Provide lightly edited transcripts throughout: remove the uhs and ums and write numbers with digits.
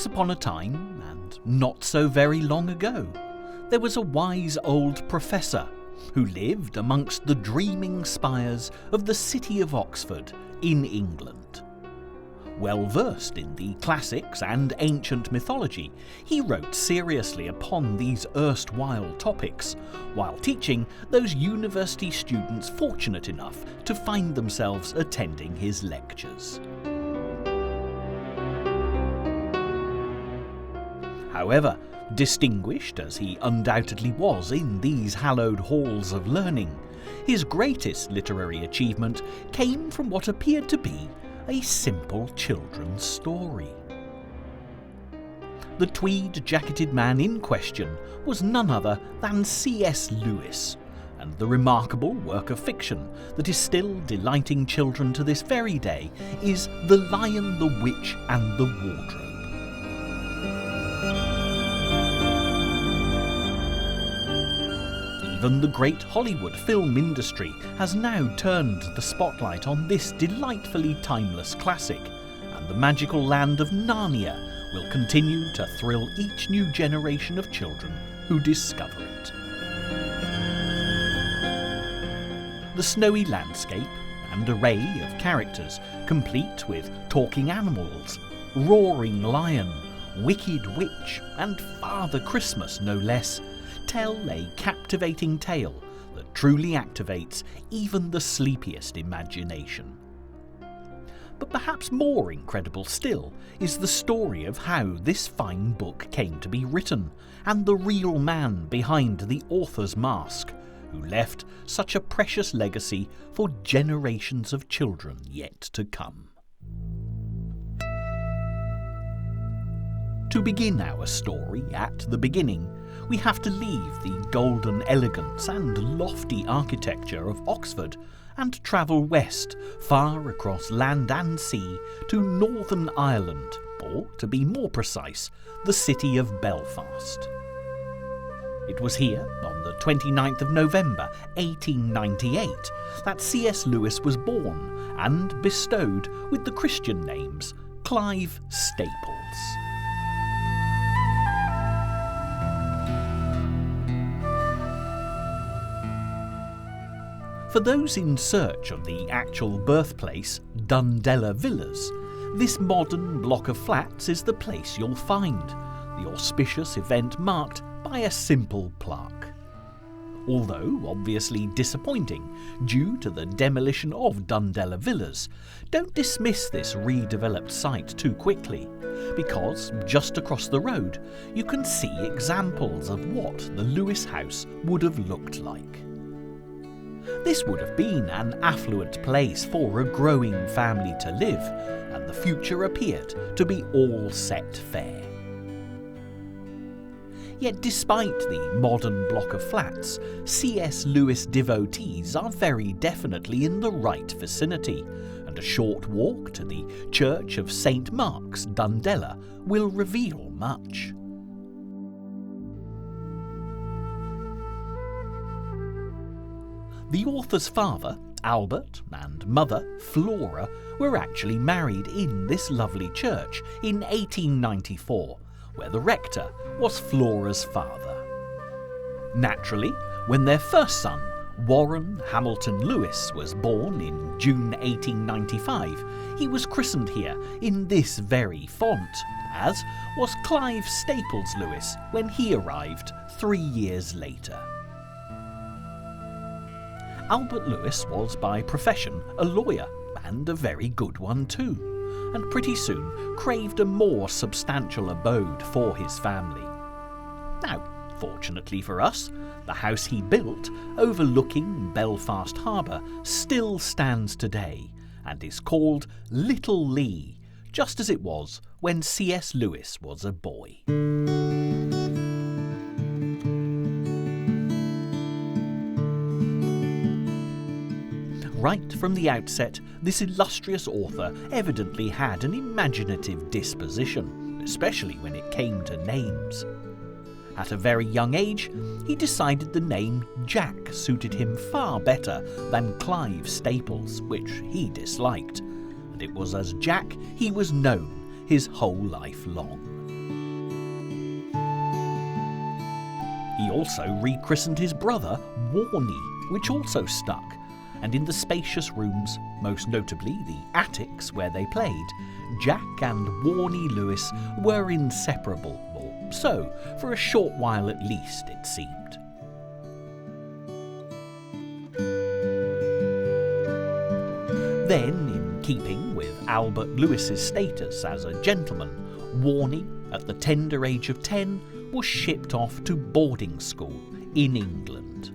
Once upon a time, and not so very long ago, there was a wise old professor who lived amongst the dreaming spires of the city of Oxford in England. Well versed in the classics and ancient mythology, he wrote seriously upon these erstwhile topics, while teaching those university students fortunate enough to find themselves attending his lectures. However, distinguished as he undoubtedly was in these hallowed halls of learning, his greatest literary achievement came from what appeared to be a simple children's story. The tweed-jacketed man in question was none other than C.S. Lewis, and the remarkable work of fiction that is still delighting children to this very day is The Lion, the Witch and the Wardrobe. Even the great Hollywood film industry has now turned the spotlight on this delightfully timeless classic, and the magical land of Narnia will continue to thrill each new generation of children who discover it. The snowy landscape and array of characters, complete with talking animals, roaring lion, wicked witch and Father Christmas no less, tell a captivating tale that truly activates even the sleepiest imagination. But perhaps more incredible still is the story of how this fine book came to be written, and the real man behind the author's mask, who left such a precious legacy for generations of children yet to come. To begin our story at the beginning, we have to leave the golden elegance and lofty architecture of Oxford and travel west, far across land and sea, to Northern Ireland, or, to be more precise, the city of Belfast. It was here, on the 29th of November 1898, that C.S. Lewis was born and bestowed with the Christian names Clive Staples. For those in search of the actual birthplace, Dundela Villas, this modern block of flats is the place you'll find, the auspicious event marked by a simple plaque. Although obviously disappointing due to the demolition of Dundela Villas, don't dismiss this redeveloped site too quickly, because just across the road you can see examples of what the Lewis house would have looked like. This would have been an affluent place for a growing family to live, and the future appeared to be all set fair. Yet despite the modern block of flats, C.S. Lewis devotees are very definitely in the right vicinity, and a short walk to the Church of St. Mark's, Dundela, will reveal much. The author's father, Albert, and mother, Flora, were actually married in this lovely church in 1894, where the rector was Flora's father. Naturally, when their first son, Warren Hamilton Lewis, was born in June 1895, he was christened here in this very font, as was Clive Staples Lewis when he arrived 3 years later. Albert Lewis was by profession a lawyer, and a very good one too, and pretty soon craved a more substantial abode for his family. Now, fortunately for us, the house he built, overlooking Belfast Harbour, still stands today, and is called Little Lee, just as it was when C.S. Lewis was a boy. Right from the outset, this illustrious author evidently had an imaginative disposition, especially when it came to names. At a very young age, he decided the name Jack suited him far better than Clive Staples, which he disliked, and it was as Jack he was known his whole life long. also rechristened his brother Warnie, which also stuck, and in the spacious rooms, most notably the attics where they played, Jack and Warnie Lewis were inseparable, or so, for a short while at least, it seemed. Then, in keeping with Albert Lewis's status as a gentleman, Warnie, at the tender age of 10, was shipped off to boarding school in England.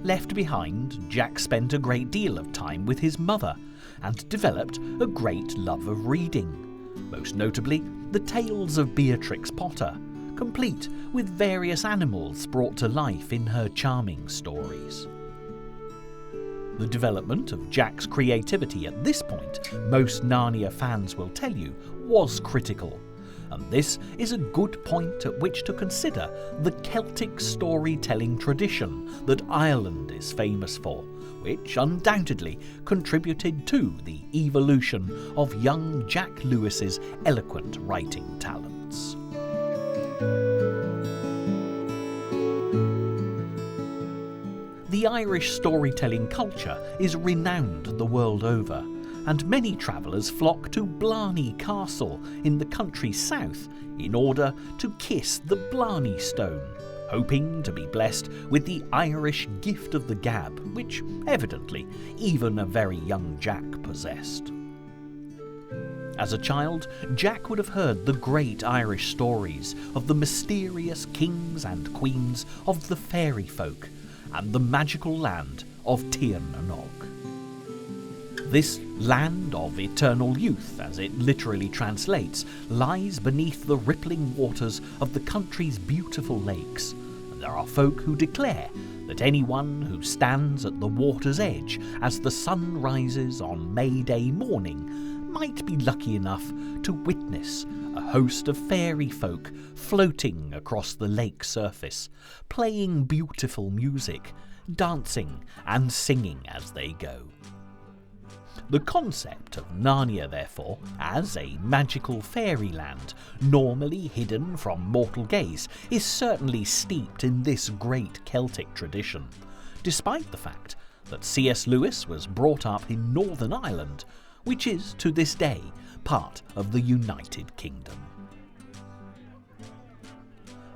Left behind, Jack spent a great deal of time with his mother and developed a great love of reading, most notably the tales of Beatrix Potter, complete with various animals brought to life in her charming stories. The development of Jack's creativity at this point, most Narnia fans will tell you, was critical, and this is a good point at which to consider the Celtic storytelling tradition that Ireland is famous for, which undoubtedly contributed to the evolution of young Jack Lewis's eloquent writing talents. The Irish storytelling culture is renowned the world over, and many travellers flock to Blarney Castle in the country south in order to kiss the Blarney Stone, hoping to be blessed with the Irish gift of the gab, which evidently even a very young Jack possessed. As a child, Jack would have heard the great Irish stories of the mysterious kings and queens of the fairy folk and the magical land of Tir na Nog. This land of eternal youth, as it literally translates, lies beneath the rippling waters of the country's beautiful lakes, and there are folk who declare that anyone who stands at the water's edge as the sun rises on May Day morning might be lucky enough to witness a host of fairy folk floating across the lake surface, playing beautiful music, dancing and singing as they go. The concept of Narnia, therefore, as a magical fairyland, normally hidden from mortal gaze, is certainly steeped in this great Celtic tradition, despite the fact that C.S. Lewis was brought up in Northern Ireland, which is, to this day, part of the United Kingdom.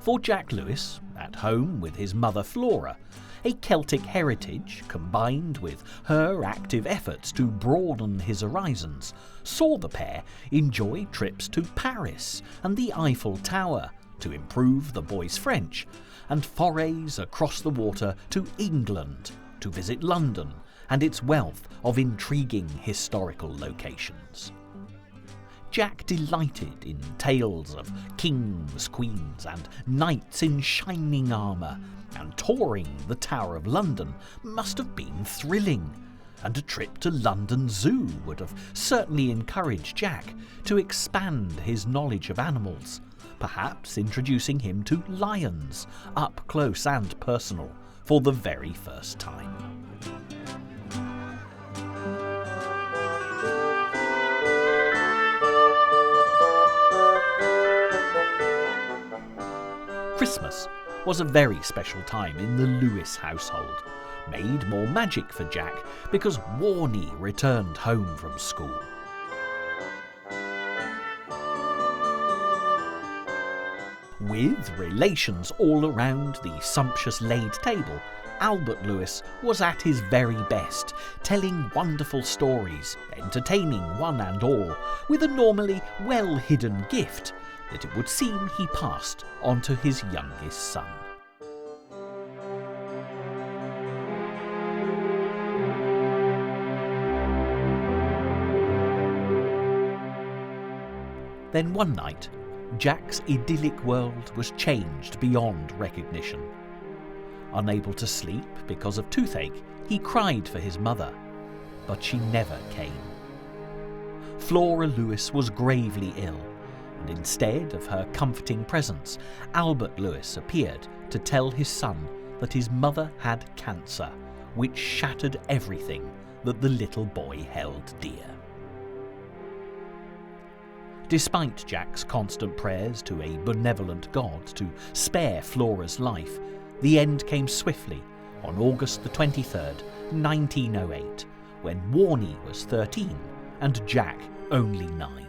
For Jack Lewis, at home with his mother Flora, a Celtic heritage, combined with her active efforts to broaden his horizons, saw the pair enjoy trips to Paris and the Eiffel Tower to improve the boy's French, and forays across the water to England to visit London and its wealth of intriguing historical locations. Jack delighted in tales of kings, queens, and knights in shining armour, and touring the Tower of London must have been thrilling, and a trip to London Zoo would have certainly encouraged Jack to expand his knowledge of animals, perhaps introducing him to lions, up close and personal, for the very first time. Christmas was a very special time in the Lewis household, made more magic for Jack because Warnie returned home from school. With relations all around the sumptuous laid table, Albert Lewis was at his very best, telling wonderful stories, entertaining one and all, with a normally well-hidden gift that it would seem he passed on to his youngest son. Then one night, Jack's idyllic world was changed beyond recognition. Unable to sleep because of toothache, he cried for his mother, but she never came. Flora Lewis was gravely ill, and instead of her comforting presence, Albert Lewis appeared to tell his son that his mother had cancer, which shattered everything that the little boy held dear. Despite Jack's constant prayers to a benevolent God to spare Flora's life, the end came swiftly on August the 23rd, 1908, when Warnie was 13 and Jack only 9.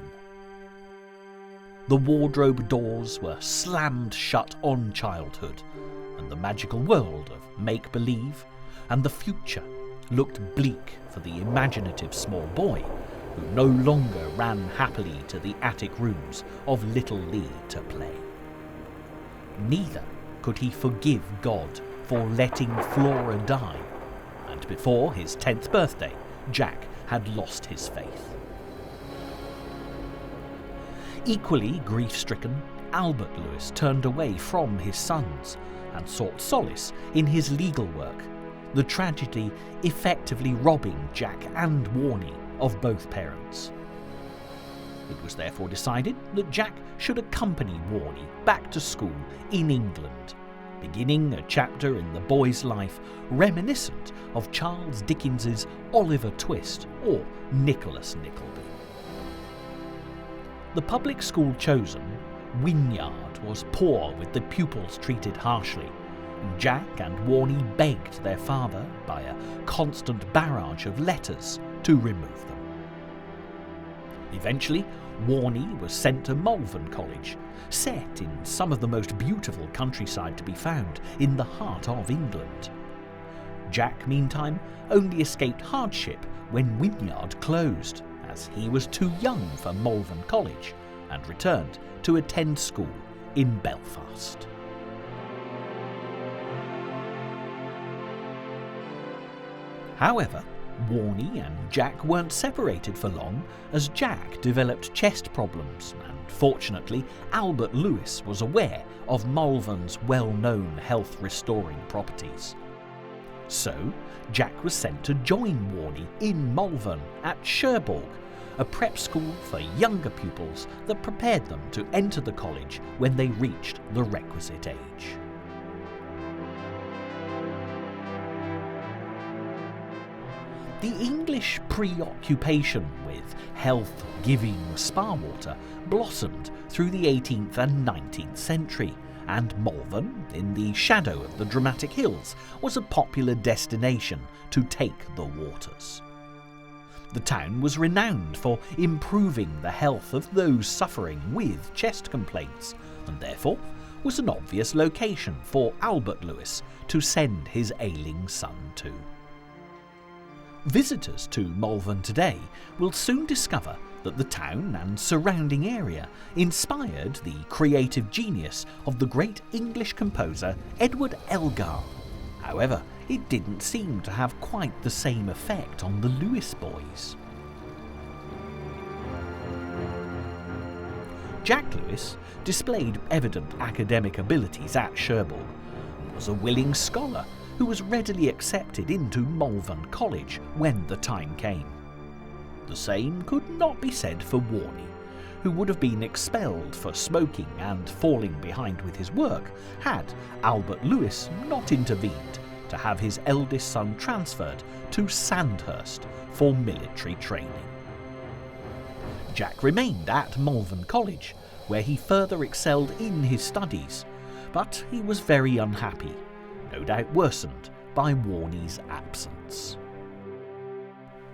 The wardrobe doors were slammed shut on childhood, and the magical world of make-believe and the future looked bleak for the imaginative small boy who no longer ran happily to the attic rooms of Little Lee to play. Neither could he forgive God for letting Flora die, and before his 10th birthday, Jack had lost his faith. Equally grief-stricken, Albert Lewis turned away from his sons and sought solace in his legal work, the tragedy effectively robbing Jack and Warnie of both parents. It was therefore decided that Jack should accompany Warnie back to school in England, beginning a chapter in the boy's life reminiscent of Charles Dickens's Oliver Twist or Nicholas Nickleby. The public school chosen, Wynyard, was poor with the pupils treated harshly, and Jack and Warnie begged their father, by a constant barrage of letters, to remove them. Eventually, Warnie was sent to Malvern College, set in some of the most beautiful countryside to be found in the heart of England. Jack, meantime, only escaped hardship when Wynyard closed, as he was too young for Malvern College, and returned to attend school in Belfast. However, Warnie and Jack weren't separated for long, as Jack developed chest problems, and fortunately Albert Lewis was aware of Malvern's well-known health-restoring properties. So, Jack was sent to join Warnie in Malvern at Cherbourg, a prep school for younger pupils that prepared them to enter the college when they reached the requisite age. The English preoccupation with health-giving spa water blossomed through the 18th and 19th century, and Malvern, in the shadow of the dramatic hills, was a popular destination to take the waters. The town was renowned for improving the health of those suffering with chest complaints, and therefore was an obvious location for Albert Lewis to send his ailing son to. Visitors to Malvern today will soon discover that the town and surrounding area inspired the creative genius of the great English composer Edward Elgar. However, it didn't seem to have quite the same effect on the Lewis boys. Jack Lewis displayed evident academic abilities at Cherbourg and was a willing scholar who was readily accepted into Malvern College when the time came. The same could not be said for Warnie, who would have been expelled for smoking and falling behind with his work had Albert Lewis not intervened to have his eldest son transferred to Sandhurst for military training. Jack remained at Malvern College, where he further excelled in his studies, but he was very unhappy, no doubt worsened by Warnie's absence.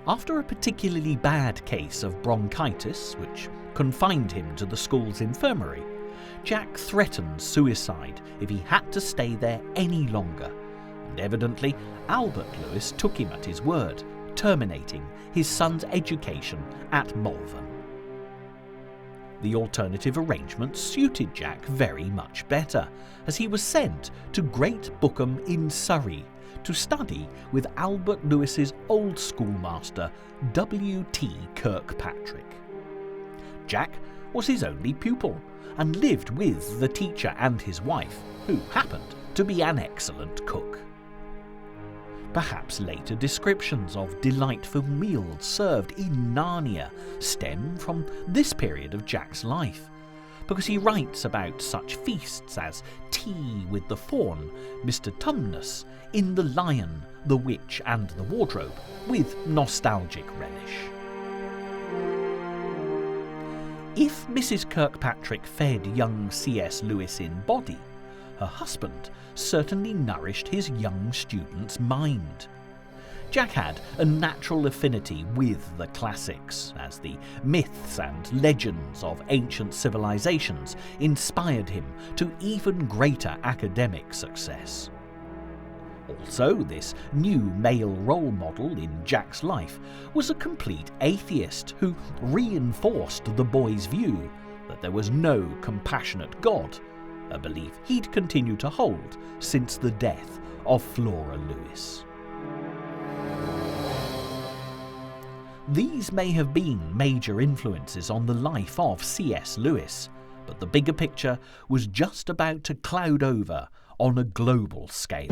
After a particularly bad case of bronchitis, which confined him to the school's infirmary, Jack threatened suicide if he had to stay there any longer, and evidently Albert Lewis took him at his word, terminating his son's education at Malvern. The alternative arrangement suited Jack very much better, as he was sent to Great Bookham in Surrey to study with Albert Lewis's old schoolmaster W.T. Kirkpatrick. Jack was his only pupil and lived with the teacher and his wife, who happened to be an excellent cook. Perhaps later descriptions of delightful meals served in Narnia stem from this period of Jack's life, because he writes about such feasts as tea with the faun, Mr. Tumnus, in The Lion, the Witch and the Wardrobe, with nostalgic relish. If Mrs. Kirkpatrick fed young C.S. Lewis in body, her husband certainly nourished his young student's mind. Jack had a natural affinity with the classics, as the myths and legends of ancient civilizations inspired him to even greater academic success. Also, this new male role model in Jack's life was a complete atheist who reinforced the boy's view that there was no compassionate God, a belief he'd continued to hold since the death of Flora Lewis. These may have been major influences on the life of C.S. Lewis, but the bigger picture was just about to cloud over on a global scale.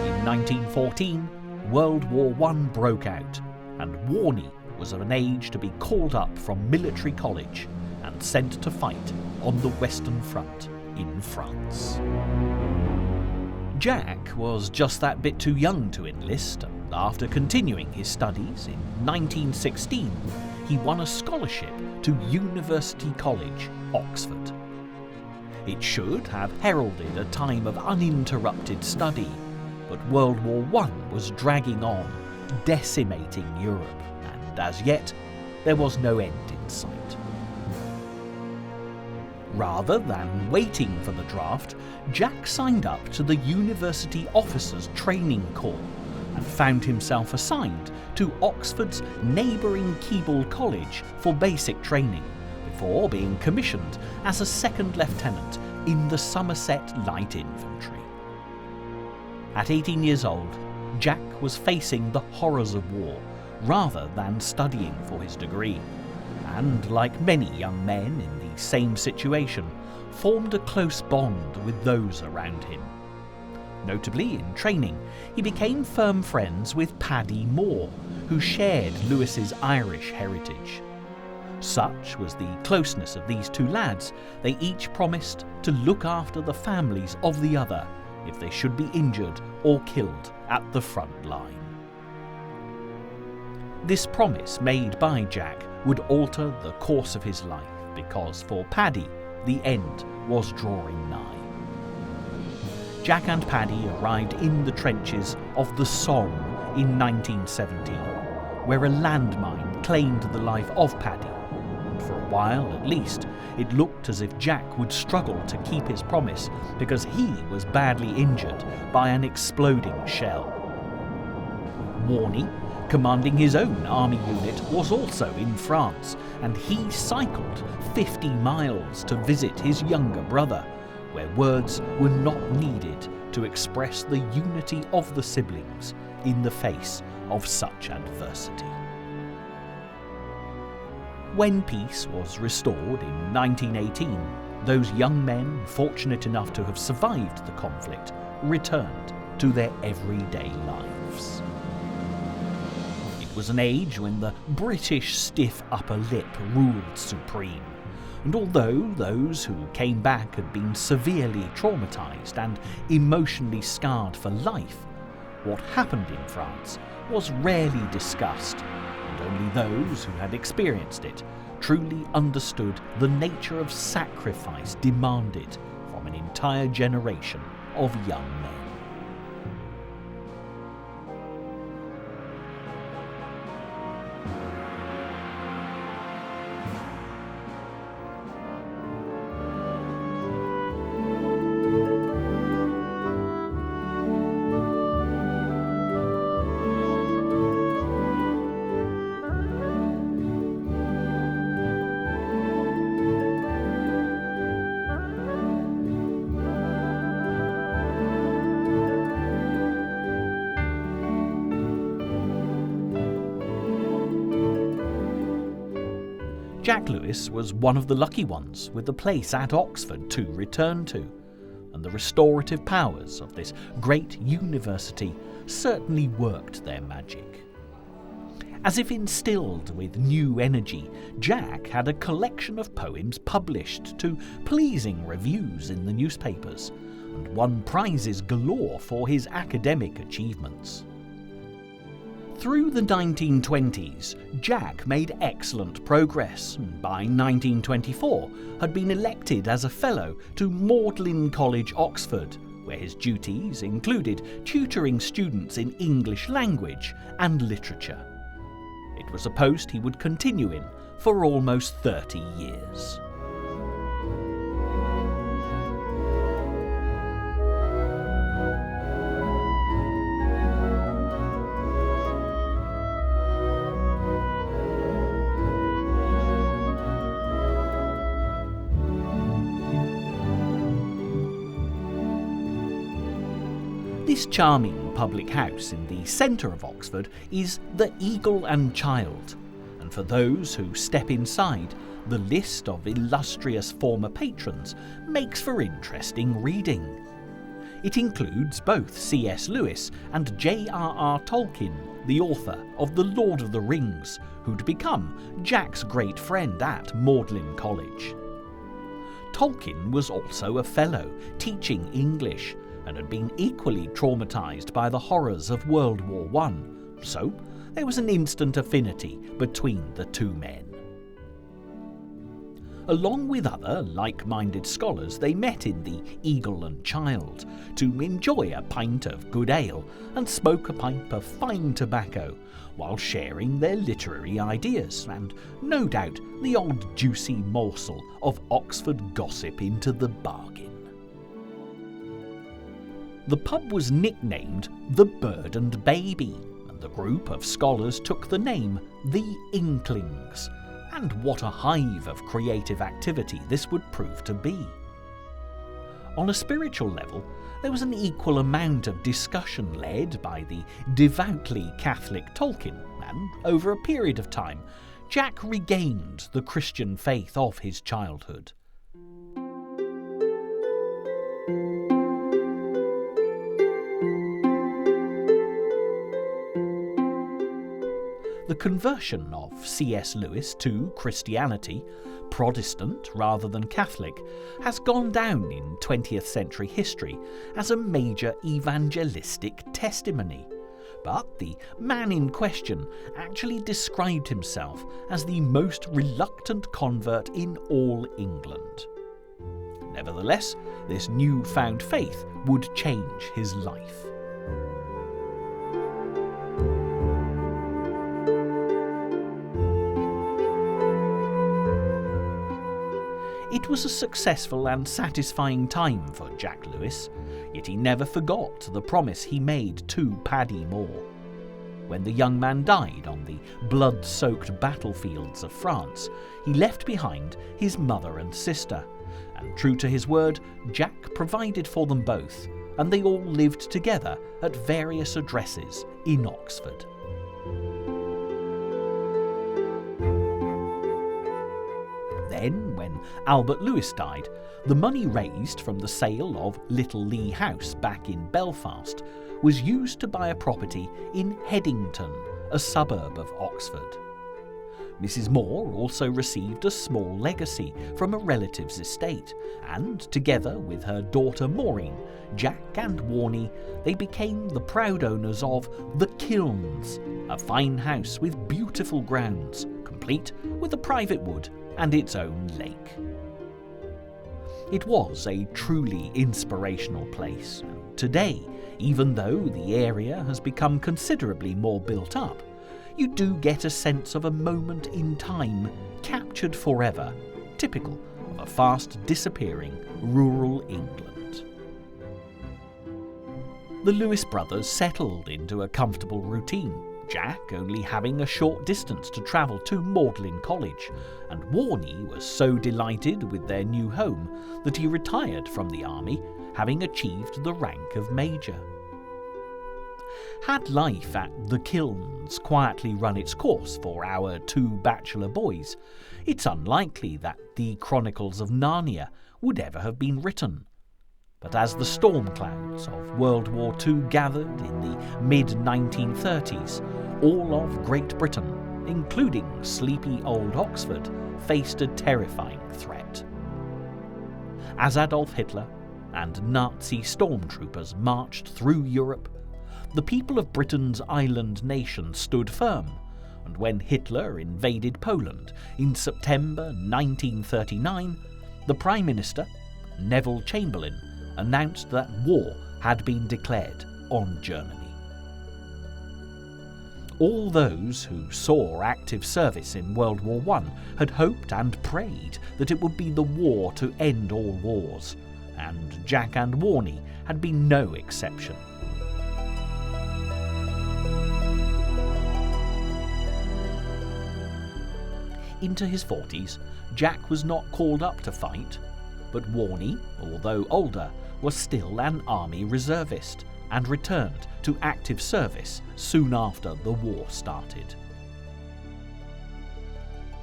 In 1914, World War I broke out, and Warney was of an age to be called up from military college and sent to fight on the Western Front in France. Jack was just that bit too young to enlist, and after continuing his studies in 1916, he won a scholarship to University College, Oxford. It should have heralded a time of uninterrupted study, but World War I was dragging on, decimating Europe, and as yet, there was no end in sight. Rather than waiting for the draft, Jack signed up to the University Officers Training Corps and found himself assigned to Oxford's neighbouring Keble College for basic training, before being commissioned as a second lieutenant in the Somerset Light Infantry. At 18 years old, Jack was facing the horrors of war rather than studying for his degree, and like many young men in the same situation, formed a close bond with those around him. Notably, in training, he became firm friends with Paddy Moore, who shared Lewis's Irish heritage. Such was the closeness of these two lads, they each promised to look after the families of the other if they should be injured or killed at the front line. This promise made by Jack would alter the course of his life, because for Paddy, the end was drawing nigh. Jack and Paddy arrived in the trenches of the Somme in 1917, where a landmine claimed the life of Paddy, and for a while at least, it looked as if Jack would struggle to keep his promise because he was badly injured by an exploding shell. Warney, commanding his own army unit, was also in France, and he cycled 50 miles to visit his younger brother, where words were not needed to express the unity of the siblings in the face of such adversity. When peace was restored in 1918, those young men fortunate enough to have survived the conflict returned to their everyday lives. It was an age when the British stiff upper lip ruled supreme, and although those who came back had been severely traumatised and emotionally scarred for life, what happened in France was rarely discussed, and only those who had experienced it truly understood the nature of sacrifice demanded from an entire generation of young men. Jack Lewis was one of the lucky ones with a place at Oxford to return to, and the restorative powers of this great university certainly worked their magic. As if instilled with new energy, Jack had a collection of poems published to pleasing reviews in the newspapers, and won prizes galore for his academic achievements. Through the 1920s, Jack made excellent progress, and by 1924 had been elected as a Fellow to Magdalen College, Oxford, where his duties included tutoring students in English language and literature. It was a post he would continue in for almost 30 years. This charming public house in the centre of Oxford is the Eagle and Child, and for those who step inside, the list of illustrious former patrons makes for interesting reading. It includes both C.S. Lewis and J.R.R. Tolkien, the author of The Lord of the Rings, who'd become Jack's great friend at Magdalen College. Tolkien was also a Fellow, teaching English, and had been equally traumatised by the horrors of World War I, so there was an instant affinity between the two men. Along with other like-minded scholars, they met in the Eagle and Child to enjoy a pint of good ale and smoke a pipe of fine tobacco, while sharing their literary ideas and, no doubt, the odd juicy morsel of Oxford gossip into the bargain. The pub was nicknamed the Bird and Baby, and the group of scholars took the name the Inklings. And what a hive of creative activity this would prove to be. On a spiritual level, there was an equal amount of discussion led by the devoutly Catholic Tolkien, and over a period of time, Jack regained the Christian faith of his childhood. The conversion of C.S. Lewis to Christianity, Protestant rather than Catholic, has gone down in 20th century history as a major evangelistic testimony. But the man in question actually described himself as the most reluctant convert in all England. Nevertheless, this newfound faith would change his life. It was a successful and satisfying time for Jack Lewis, yet he never forgot the promise he made to Paddy Moore. When the young man died on the blood-soaked battlefields of France, he left behind his mother and sister, and true to his word, Jack provided for them both, and they all lived together at various addresses in Oxford. Then, when Albert Lewis died, the money raised from the sale of Little Lee House back in Belfast was used to buy a property in Headington, a suburb of Oxford. Mrs. Moore also received a small legacy from a relative's estate, and together with her daughter Maureen, Jack and Warnie, they became the proud owners of the Kilns, a fine house with beautiful grounds, complete with a private wood and its own lake. It was a truly inspirational place. Today, even though the area has become considerably more built up, you do get a sense of a moment in time captured forever, typical of a fast disappearing rural England. The Lewis brothers settled into a comfortable routine, Jack only having a short distance to travel to Magdalen College, and Warnie was so delighted with their new home that he retired from the army, having achieved the rank of major. Had life at the Kilns quietly run its course for our two bachelor boys, it's unlikely that the Chronicles of Narnia would ever have been written. But as the storm clouds of World War II gathered in the mid-1930s, all of Great Britain, including sleepy old Oxford, faced a terrifying threat. As Adolf Hitler and Nazi stormtroopers marched through Europe, the people of Britain's island nation stood firm, and when Hitler invaded Poland in September 1939, the Prime Minister, Neville Chamberlain, announced that war had been declared on Germany. All those who saw active service in World War I had hoped and prayed that it would be the war to end all wars, and Jack and Warnie had been no exception. Into his 40s, Jack was not called up to fight, but Warnie, although older, was still an army reservist and returned to active service soon after the war started.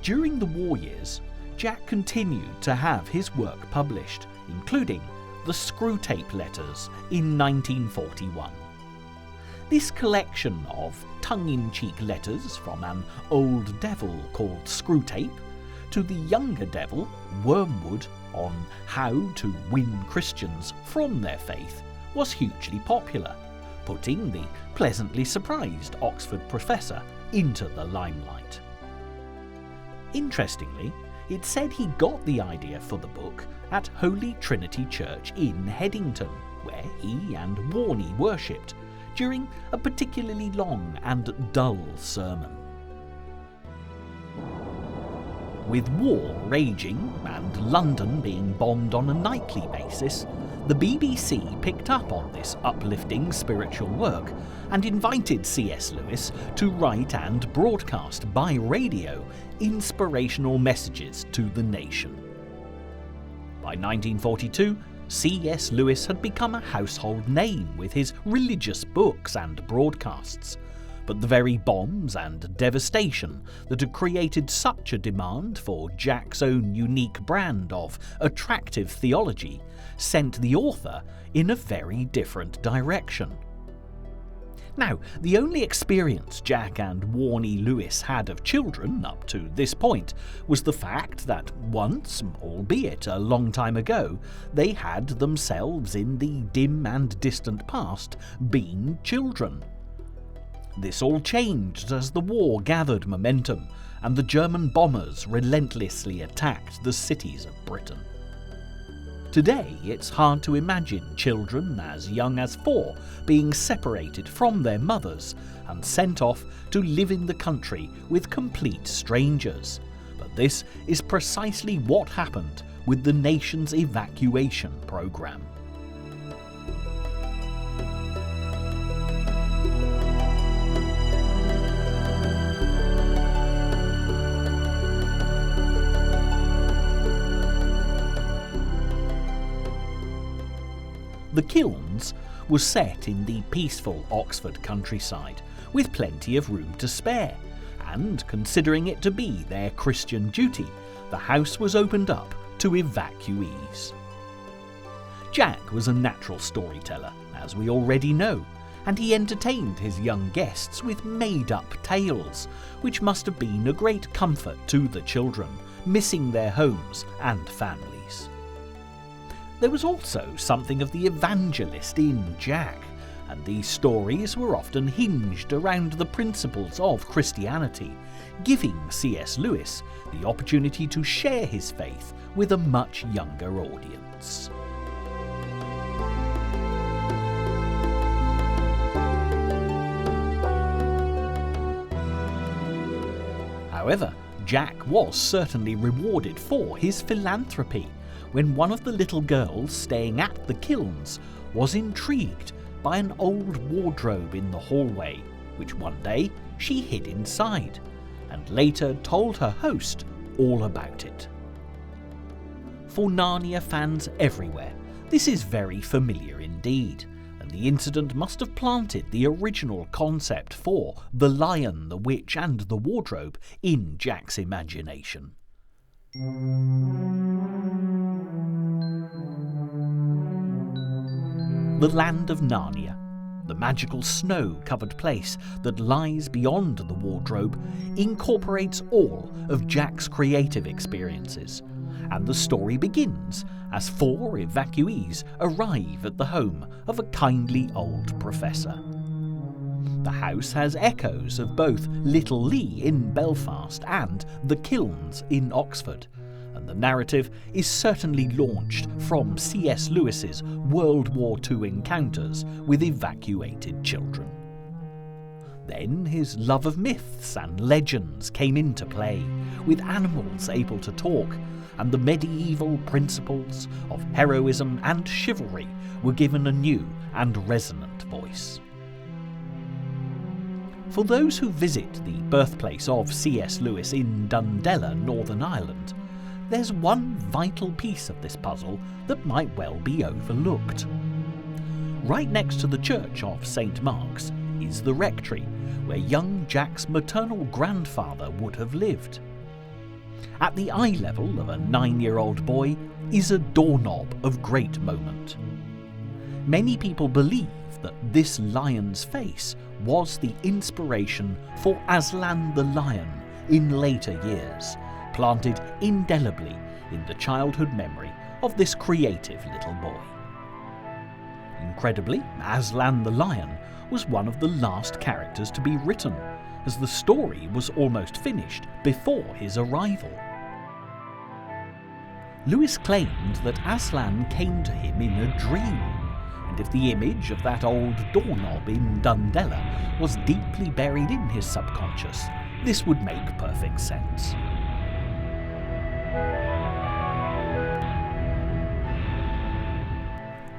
During the war years, Jack continued to have his work published, including the Screwtape Letters in 1941. This collection of tongue-in-cheek letters from an old devil called Screwtape to the younger devil, Wormwood, on how to win Christians from their faith was hugely popular, putting the pleasantly surprised Oxford professor into the limelight. Interestingly, it said he got the idea for the book at Holy Trinity Church in Headington, where he and Warnie worshipped, during a particularly long and dull sermon. With war raging and London being bombed on a nightly basis, the BBC picked up on this uplifting spiritual work and invited C.S. Lewis to write and broadcast by radio inspirational messages to the nation. By 1942, C.S. Lewis had become a household name with his religious books and broadcasts, but the very bombs and devastation that had created such a demand for Jack's own unique brand of attractive theology sent the author in a very different direction. Now, the only experience Jack and Warnie Lewis had of children up to this point was the fact that once, albeit a long time ago, they had themselves in the dim and distant past been children. This all changed as the war gathered momentum and the German bombers relentlessly attacked the cities of Britain. Today, it's hard to imagine children as young as 4 being separated from their mothers and sent off to live in the country with complete strangers. But this is precisely what happened with the nation's evacuation program. The Kilns was set in the peaceful Oxford countryside, with plenty of room to spare, and considering it to be their Christian duty, the house was opened up to evacuees. Jack was a natural storyteller, as we already know, and he entertained his young guests with made-up tales, which must have been a great comfort to the children, missing their homes and families. There was also something of the evangelist in Jack, and these stories were often hinged around the principles of Christianity, giving C.S. Lewis the opportunity to share his faith with a much younger audience. However, Jack was certainly rewarded for his philanthropy, when one of the little girls staying at the Kilns was intrigued by an old wardrobe in the hallway, which one day she hid inside, and later told her host all about it. For Narnia fans everywhere, this is very familiar indeed, and the incident must have planted the original concept for the lion, the witch and the wardrobe in Jack's imagination. The land of Narnia, the magical snow-covered place that lies beyond the wardrobe, incorporates all of Jack's creative experiences, and the story begins as 4 evacuees arrive at the home of a kindly old professor. The house has echoes of both Little Lee in Belfast and the Kilns in Oxford, and the narrative is certainly launched from C.S. Lewis's World War II encounters with evacuated children. Then his love of myths and legends came into play, with animals able to talk, and the medieval principles of heroism and chivalry were given a new and resonant voice. For those who visit the birthplace of C.S. Lewis in Dundela, Northern Ireland, there's one vital piece of this puzzle that might well be overlooked. Right next to the church of St. Mark's is the rectory, where young Jack's maternal grandfather would have lived. At the eye level of a 9-year-old boy is a doorknob of great moment. Many people believe that this lion's face was the inspiration for Aslan the lion in later years, planted indelibly in the childhood memory of this creative little boy. Incredibly, Aslan the lion was one of the last characters to be written, as the story was almost finished before his arrival. Lewis claimed that Aslan came to him in a dream, and if the image of that old doorknob in Dundela was deeply buried in his subconscious, this would make perfect sense.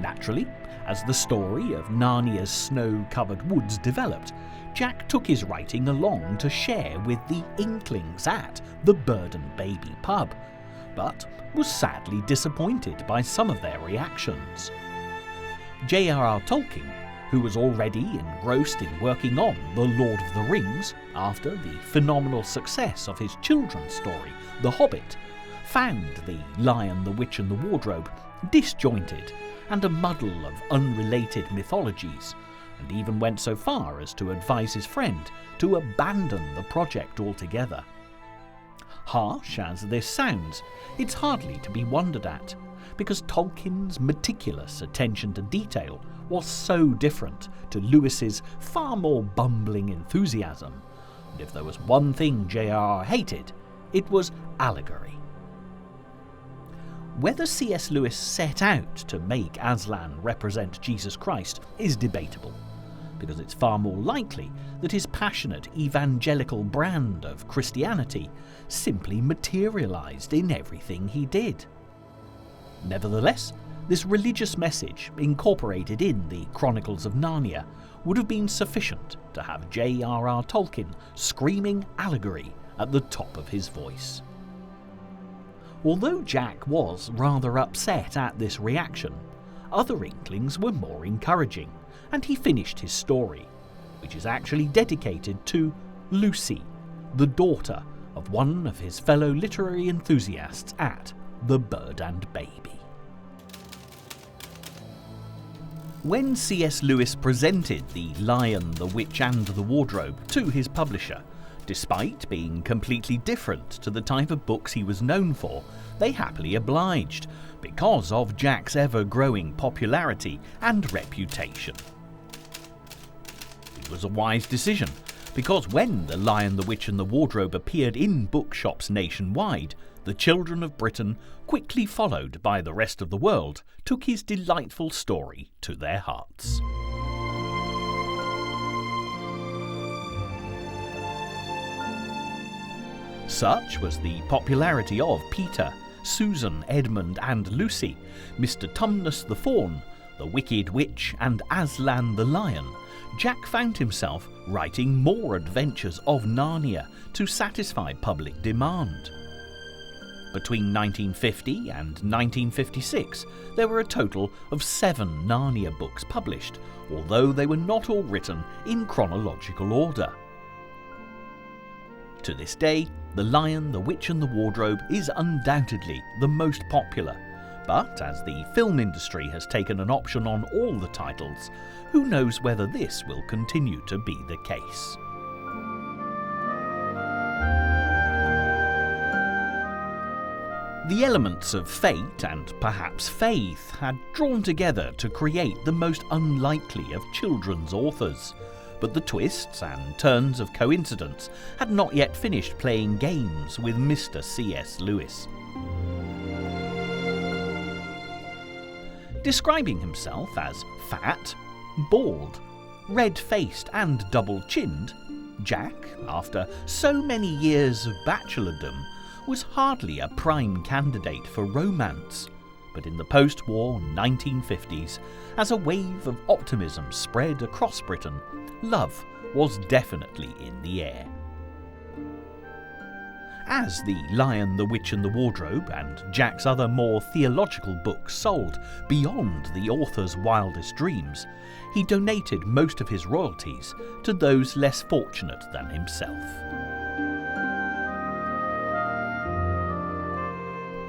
Naturally, as the story of Narnia's snow-covered woods developed, Jack took his writing along to share with the Inklings at the Bird and Baby pub, but was sadly disappointed by some of their reactions. J.R.R. Tolkien, who was already engrossed in working on The Lord of the Rings after the phenomenal success of his children's story, The Hobbit, found The Lion, the Witch and the Wardrobe disjointed and a muddle of unrelated mythologies, and even went so far as to advise his friend to abandon the project altogether. Harsh as this sounds, it's hardly to be wondered at, because Tolkien's meticulous attention to detail was so different to Lewis's far more bumbling enthusiasm, and if there was one thing J.R.R. hated, it was allegory. Whether C.S. Lewis set out to make Aslan represent Jesus Christ is debatable, because it's far more likely that his passionate evangelical brand of Christianity simply materialised in everything he did. Nevertheless, this religious message, incorporated in the Chronicles of Narnia, would have been sufficient to have J.R.R. Tolkien screaming allegory at the top of his voice. Although Jack was rather upset at this reaction, other Inklings were more encouraging, and he finished his story, which is actually dedicated to Lucy, the daughter of one of his fellow literary enthusiasts at the Bird and Baby. When C.S. Lewis presented The Lion, the Witch and the Wardrobe to his publisher, despite being completely different to the type of books he was known for, they happily obliged, because of Jack's ever-growing popularity and reputation. It was a wise decision, because when The Lion, the Witch and the Wardrobe appeared in bookshops nationwide, the children of Britain, quickly followed by the rest of the world, took his delightful story to their hearts. Such was the popularity of Peter, Susan, Edmund and Lucy, Mr. Tumnus the Faun, the Wicked Witch and Aslan the Lion, Jack found himself writing more adventures of Narnia to satisfy public demand. Between 1950 and 1956, there were a total of 7 Narnia books published, although they were not all written in chronological order. To this day, The Lion, the Witch and the Wardrobe is undoubtedly the most popular, but as the film industry has taken an option on all the titles, who knows whether this will continue to be the case. The elements of fate and perhaps faith had drawn together to create the most unlikely of children's authors, but the twists and turns of coincidence had not yet finished playing games with Mr. C.S. Lewis. Describing himself as fat, bald, red-faced and double-chinned, Jack, after so many years of bachelordom, was hardly a prime candidate for romance. But in the post-war 1950s, as a wave of optimism spread across Britain, love was definitely in the air. As The Lion, the Witch and the Wardrobe and Jack's other more theological books sold beyond the author's wildest dreams, he donated most of his royalties to those less fortunate than himself.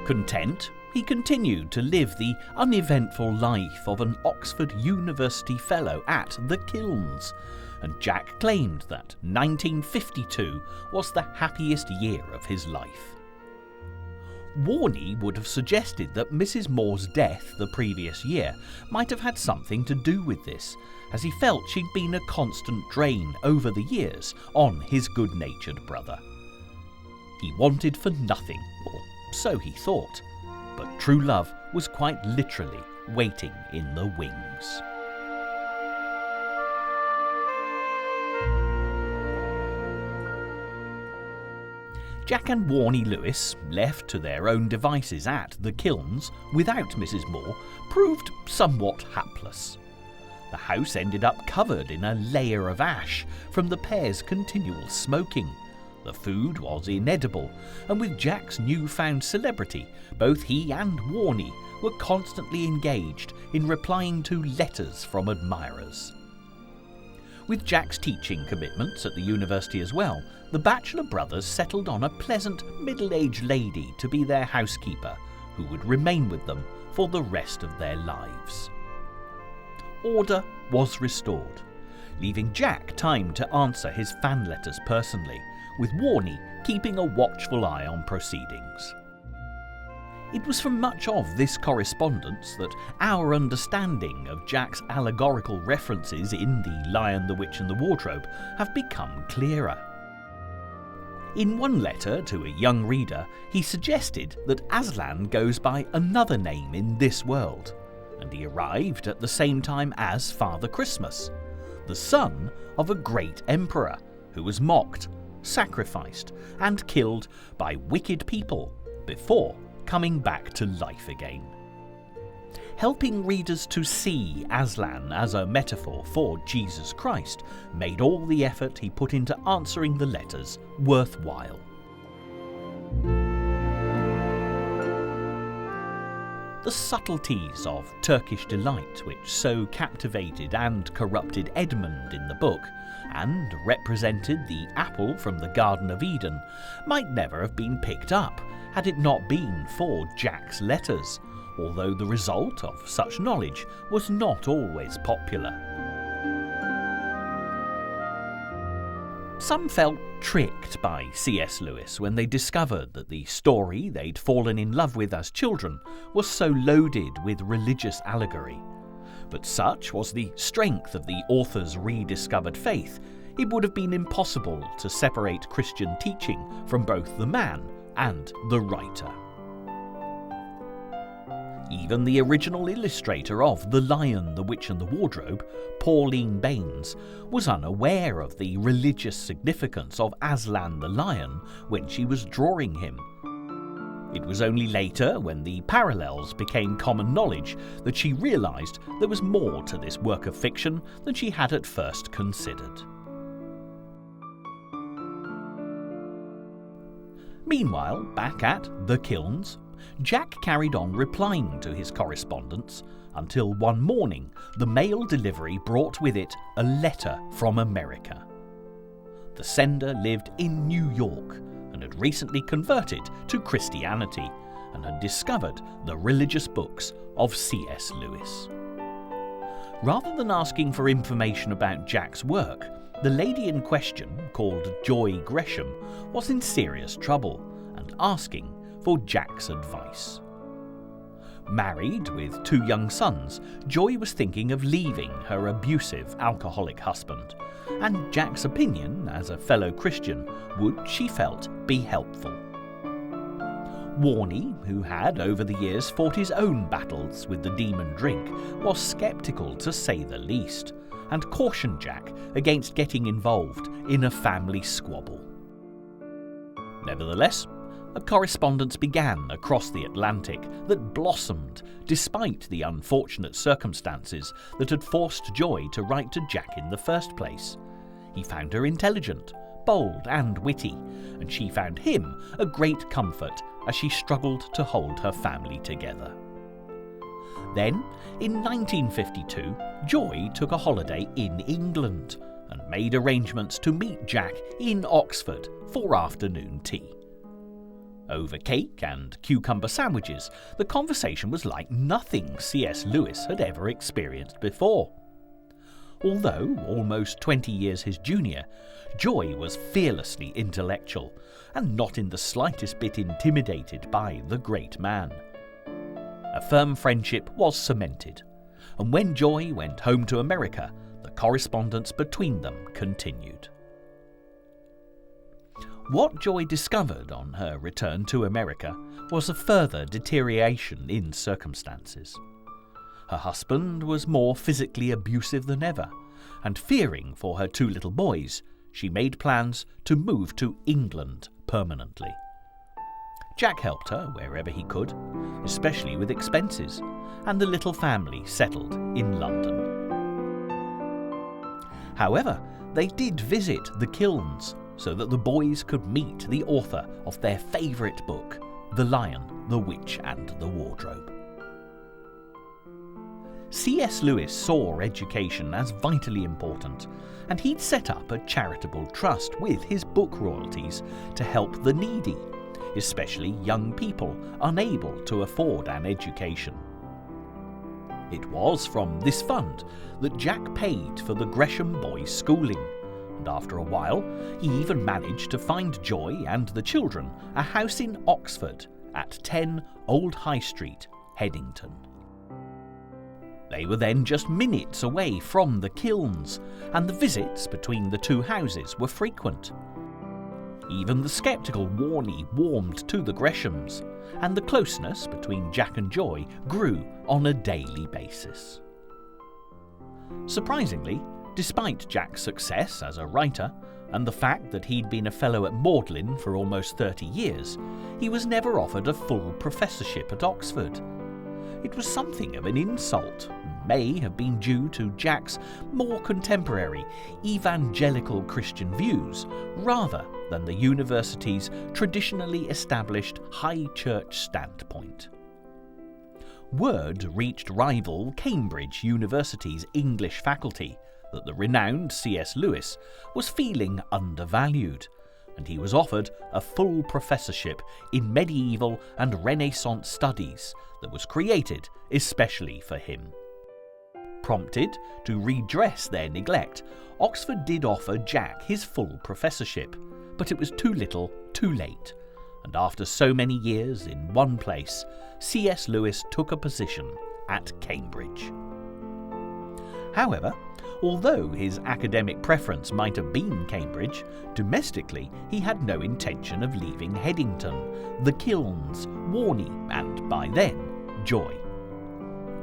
Content, he continued to live the uneventful life of an Oxford University Fellow at the Kilns, and Jack claimed that 1952 was the happiest year of his life. Warney would have suggested that Mrs. Moore's death the previous year might have had something to do with this, as he felt she'd been a constant drain over the years on his good-natured brother. He wanted for nothing, or so he thought, but true love was quite literally waiting in the wings. Jack and Warney Lewis, left to their own devices at the Kilns without Mrs. Moore, proved somewhat hapless. The house ended up covered in a layer of ash from the pair's continual smoking. The food was inedible, and with Jack's newfound celebrity, both he and Warney were constantly engaged in replying to letters from admirers. With Jack's teaching commitments at the university as well, the bachelor brothers settled on a pleasant middle-aged lady to be their housekeeper, who would remain with them for the rest of their lives. Order was restored, leaving Jack time to answer his fan letters personally, with Warney keeping a watchful eye on proceedings. It was from much of this correspondence that our understanding of Jack's allegorical references in The Lion, the Witch and the Wardrobe have become clearer. In one letter to a young reader, he suggested that Aslan goes by another name in this world, and he arrived at the same time as Father Christmas, the son of a great emperor who was mocked, sacrificed, and killed by wicked people before coming back to life again. Helping readers to see Aslan as a metaphor for Jesus Christ made all the effort he put into answering the letters worthwhile. The subtleties of Turkish delight which so captivated and corrupted Edmund in the book, and represented the apple from the Garden of Eden, might never have been picked up had it not been for Jack's letters, although the result of such knowledge was not always popular. Some felt tricked by C.S. Lewis when they discovered that the story they'd fallen in love with as children was so loaded with religious allegory. But such was the strength of the author's rediscovered faith, it would have been impossible to separate Christian teaching from both the man and the writer. Even the original illustrator of The Lion, the Witch and the Wardrobe, Pauline Baynes, was unaware of the religious significance of Aslan the Lion when she was drawing him. It was only later, when the parallels became common knowledge, that she realised there was more to this work of fiction than she had at first considered. Meanwhile, back at the Kilns, Jack carried on replying to his correspondence until one morning the mail delivery brought with it a letter from America. The sender lived in New York and had recently converted to Christianity and had discovered the religious books of C.S. Lewis. Rather than asking for information about Jack's work, the lady in question, called Joy Gresham, was in serious trouble and asking for Jack's advice. Married with 2 young sons, Joy was thinking of leaving her abusive alcoholic husband, and Jack's opinion as a fellow Christian would, she felt, be helpful. Warnie, who had over the years fought his own battles with the demon drink, was sceptical to say the least, and cautioned Jack against getting involved in a family squabble. Nevertheless, a correspondence began across the Atlantic that blossomed despite the unfortunate circumstances that had forced Joy to write to Jack in the first place. He found her intelligent, bold and witty, and she found him a great comfort as she struggled to hold her family together. Then, in 1952, Joy took a holiday in England and made arrangements to meet Jack in Oxford for afternoon tea. Over cake and cucumber sandwiches, the conversation was like nothing C.S. Lewis had ever experienced before. Although almost 20 years his junior, Joy was fearlessly intellectual and not in the slightest bit intimidated by the great man. A firm friendship was cemented, and when Joy went home to America, the correspondence between them continued. What Joy discovered on her return to America was a further deterioration in circumstances. Her husband was more physically abusive than ever, and fearing for her 2 little boys, she made plans to move to England permanently. Jack helped her wherever he could, especially with expenses, and the little family settled in London. However, they did visit the Kilns so that the boys could meet the author of their favourite book, The Lion, the Witch and the Wardrobe. C.S. Lewis saw education as vitally important, and he'd set up a charitable trust with his book royalties to help the needy, especially young people unable to afford an education. It was from this fund that Jack paid for the Gresham boys' schooling, and after a while he even managed to find Joy and the children a house in Oxford at 10 Old High Street, Headington. They were then just minutes away from the Kilns, and the visits between the 2 houses were frequent. Even the sceptical Warnie warmed to the Greshams, and the closeness between Jack and Joy grew on a daily basis. Surprisingly, despite Jack's success as a writer, and the fact that he'd been a fellow at Magdalen for almost 30 years, he was never offered a full professorship at Oxford. It was something of an insult, and may have been due to Jack's more contemporary evangelical Christian views, rather than the university's traditionally established high church standpoint. Word reached rival Cambridge University's English faculty that the renowned C.S. Lewis was feeling undervalued, and he was offered a full professorship in medieval and Renaissance studies that was created especially for him. Prompted to redress their neglect, Oxford did offer Jack his full professorship, but it was too little, too late, and after so many years in one place, C.S. Lewis took a position at Cambridge. However, although his academic preference might have been Cambridge, domestically he had no intention of leaving Headington, the Kilns, Warnie, and by then, Joy.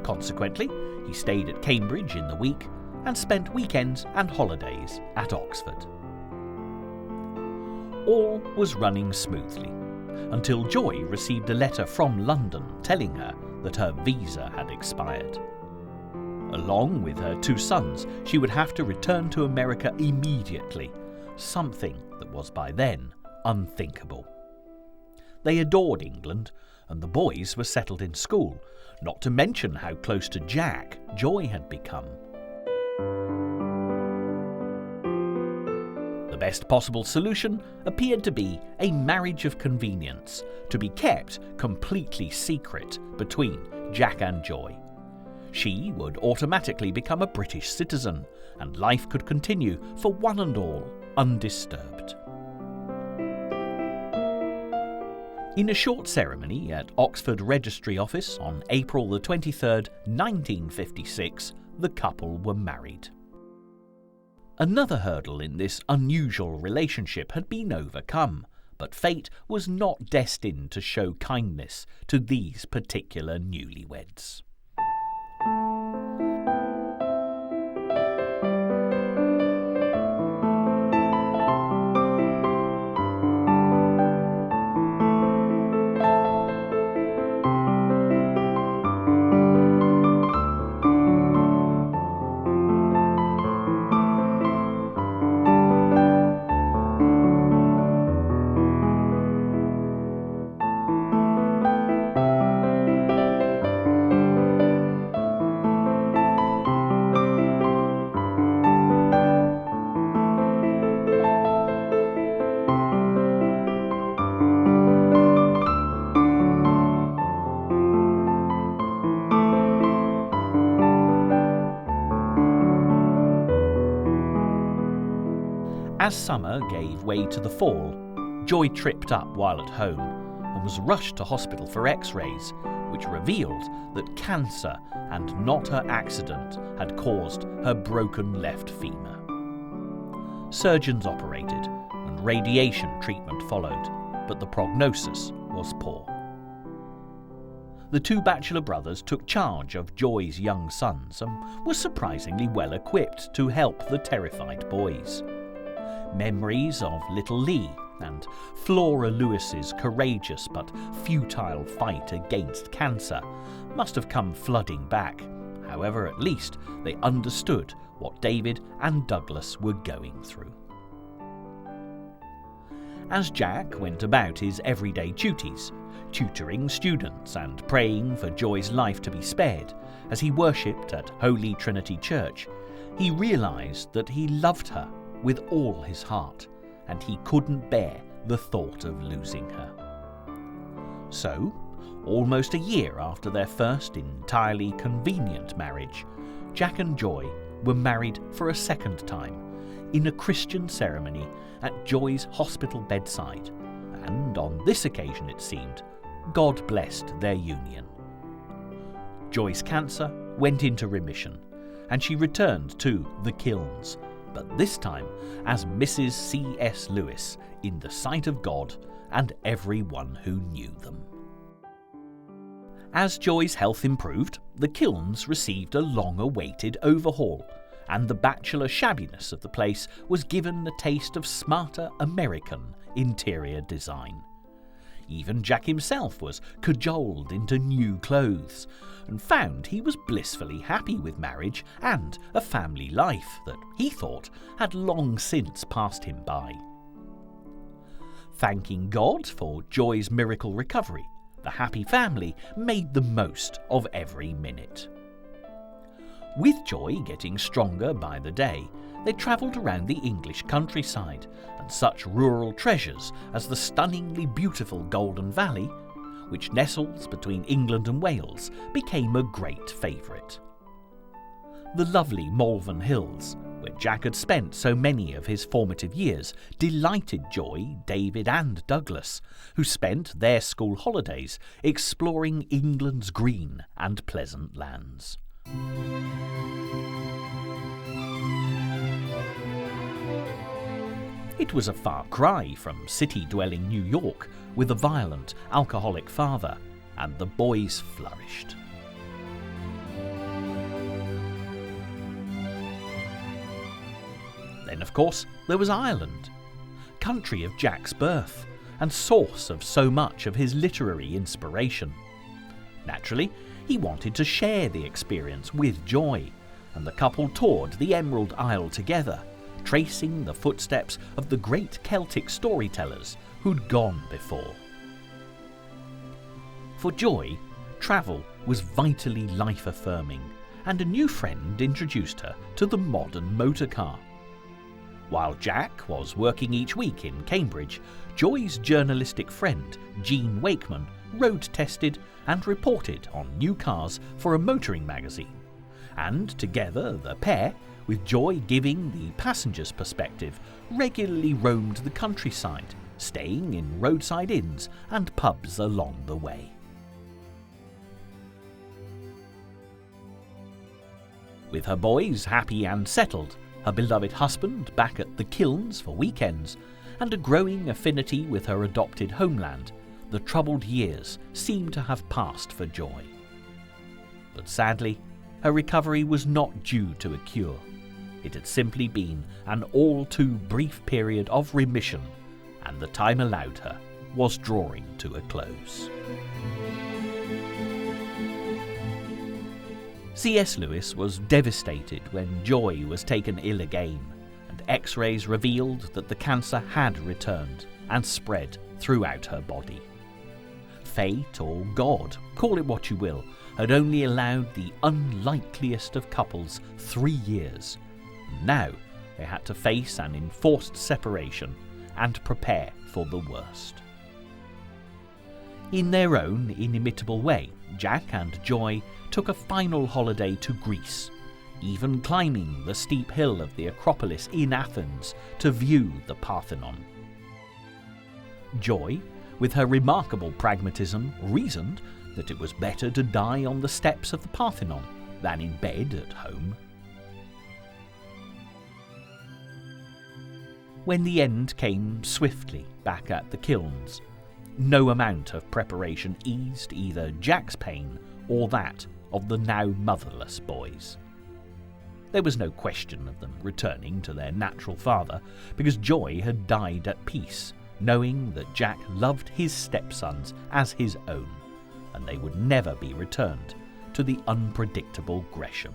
Consequently, he stayed at Cambridge in the week and spent weekends and holidays at Oxford. All was running smoothly, until Joy received a letter from London telling her that her visa had expired. Along with her 2 sons, she would have to return to America immediately, something that was by then unthinkable. They adored England, and the boys were settled in school, not to mention how close to Jack Joy had become. The best possible solution appeared to be a marriage of convenience, to be kept completely secret between Jack and Joy. She would automatically become a British citizen, and life could continue for one and all undisturbed. In a short ceremony at Oxford Registry Office on April the 23rd, 1956, the couple were married. Another hurdle in this unusual relationship had been overcome, but fate was not destined to show kindness to these particular newlyweds. As summer gave way to the fall, Joy tripped up while at home and was rushed to hospital for x-rays, which revealed that cancer and not her accident had caused her broken left femur. Surgeons operated and radiation treatment followed, but the prognosis was poor. The two bachelor brothers took charge of Joy's young sons and were surprisingly well equipped to help the terrified boys. Memories of little Lee and Flora Lewis's courageous but futile fight against cancer must have come flooding back. However, at least they understood what David and Douglas were going through. As Jack went about his everyday duties, tutoring students and praying for Joy's life to be spared as he worshipped at Holy Trinity Church, he realised that he loved her with all his heart, and he couldn't bear the thought of losing her. So, almost a year after their first entirely convenient marriage, Jack and Joy were married for a second time, in a Christian ceremony at Joy's hospital bedside, and on this occasion, it seemed, God blessed their union. Joy's cancer went into remission, and she returned to the Kilns, but this time as Mrs. C.S. Lewis in the sight of God and everyone who knew them. As Joy's health improved, the Kilns received a long-awaited overhaul, and the bachelor shabbiness of the place was given a taste of smarter American interior design. Even Jack himself was cajoled into new clothes, and found he was blissfully happy with marriage and a family life that he thought had long since passed him by. Thanking God for Joy's miracle recovery, the happy family made the most of every minute. With Joy getting stronger by the day, they travelled around the English countryside, and such rural treasures as the stunningly beautiful Golden Valley, which nestles between England and Wales, became a great favourite. The lovely Malvern Hills, where Jack had spent so many of his formative years, delighted Joy, David and Douglas, who spent their school holidays exploring England's green and pleasant lands. It was a far cry from city-dwelling New York with a violent, alcoholic father, and the boys flourished. Then, of course, there was Ireland, country of Jack's birth, and source of so much of his literary inspiration. Naturally, he wanted to share the experience with Joy, and the couple toured the Emerald Isle together, tracing the footsteps of the great Celtic storytellers who'd gone before. For Joy, travel was vitally life-affirming, and a new friend introduced her to the modern motor car. While Jack was working each week in Cambridge, Joy's journalistic friend, Jean Wakeman, road-tested and reported on new cars for a motoring magazine, and together the pair, with Joy giving the passenger's perspective, regularly roamed the countryside, staying in roadside inns and pubs along the way. With her boys happy and settled, her beloved husband back at the Kilns for weekends, and a growing affinity with her adopted homeland, the troubled years seemed to have passed for Joy. But sadly, her recovery was not due to a cure. It had simply been an all too brief period of remission, and the time allowed her was drawing to a close. C.S. Lewis was devastated when Joy was taken ill again, and X-rays revealed that the cancer had returned and spread throughout her body. Fate, or God, call it what you will, had only allowed the unlikeliest of couples 3 years. Now they had to face an enforced separation and prepare for the worst. In their own inimitable way, Jack and Joy took a final holiday to Greece, even climbing the steep hill of the Acropolis in Athens to view the Parthenon. Joy, with her remarkable pragmatism, reasoned that it was better to die on the steps of the Parthenon than in bed at home. When the end came swiftly back at the Kilns, no amount of preparation eased either Jack's pain or that of the now motherless boys. There was no question of them returning to their natural father, because Joy had died at peace, knowing that Jack loved his stepsons as his own, and they would never be returned to the unpredictable Gresham.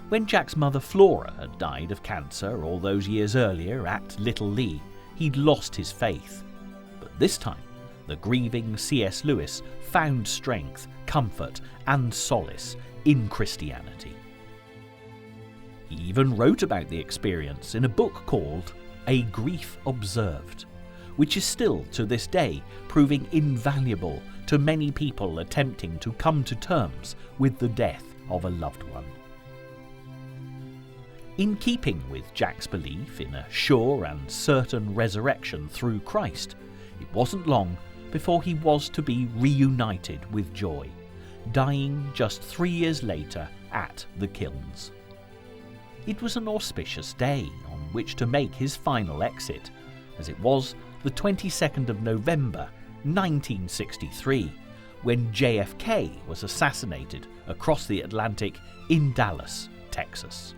When Jack's mother Flora had died of cancer all those years earlier at Little Lee, he'd lost his faith. But this time, the grieving C.S. Lewis found strength, comfort, and solace in Christianity. He even wrote about the experience in a book called A Grief Observed, which is still to this day proving invaluable to many people attempting to come to terms with the death of a loved one. In keeping with Jack's belief in a sure and certain resurrection through Christ, it wasn't long before he was to be reunited with Joy, dying just 3 years later at the Kilns. It was an auspicious day on which to make his final exit, as it was the 22nd of November 1963, when JFK was assassinated across the Atlantic in Dallas, Texas.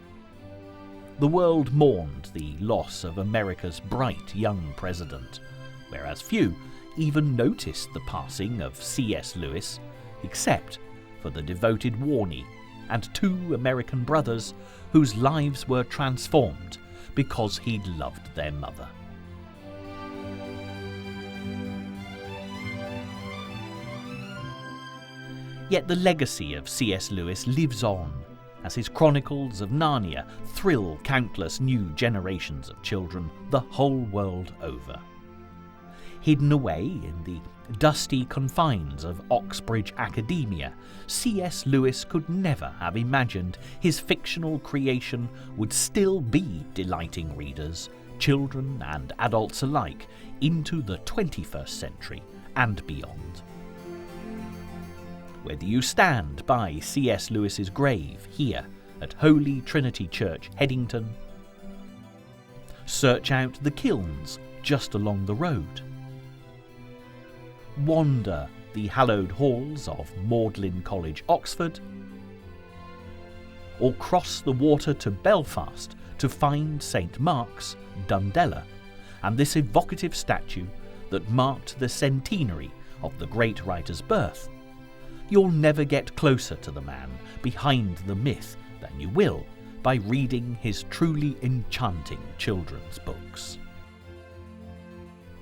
The world mourned the loss of America's bright young president, whereas few even noticed the passing of C.S. Lewis, except for the devoted Warnie and 2 American brothers whose lives were transformed because he'd loved their mother. Yet the legacy of C.S. Lewis lives on, as his Chronicles of Narnia thrill countless new generations of children the whole world over. Hidden away in the dusty confines of Oxbridge Academia, C.S. Lewis could never have imagined his fictional creation would still be delighting readers, children and adults alike, into the 21st century and beyond. Whether you stand by C.S. Lewis's grave here at Holy Trinity Church, Headington, search out the Kilns just along the road, wander the hallowed halls of Magdalen College, Oxford, or cross the water to Belfast to find St. Mark's, Dundela, and this evocative statue that marked the centenary of the great writer's birth, you'll never get closer to the man behind the myth than you will by reading his truly enchanting children's books.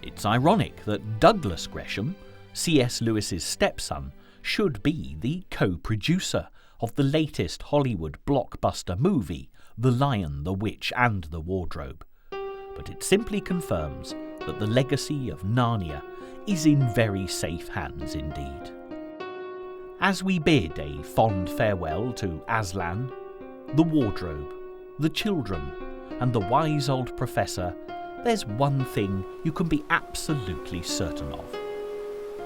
It's ironic that Douglas Gresham, C.S. Lewis's stepson, should be the co-producer of the latest Hollywood blockbuster movie, The Lion, the Witch and the Wardrobe. But it simply confirms that the legacy of Narnia is in very safe hands indeed. As we bid a fond farewell to Aslan, the wardrobe, the children, and the wise old professor, there's one thing you can be absolutely certain of.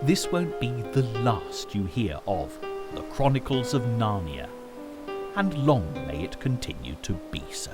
This won't be the last you hear of the Chronicles of Narnia, and long may it continue to be so.